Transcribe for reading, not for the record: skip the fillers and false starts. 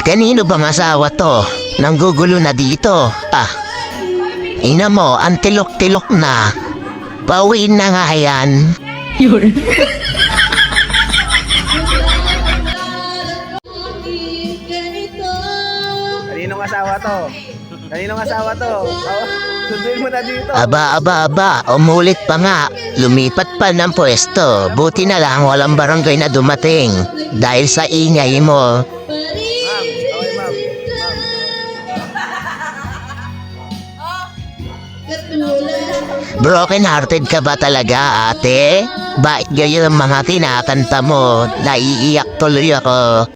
Kanino bang asawa to? Nanggugulo na dito. Ina mo, ang tilok-tilok na. Pauwiin na nga yan. Kaninong asawa to? Kaninong asawa to? Oh, sunduin mo na dito. Aba, umulit pa nga. Lumipat pa ng pwesto. Buti na lang walang barangay na dumating. Dahil sa ingay mo. Ma'am, okay ma'am. Broken hearted ka ba talaga, ate? Bakit ganyan ang mga kinakanta mo? Naiiyak tuloy ako.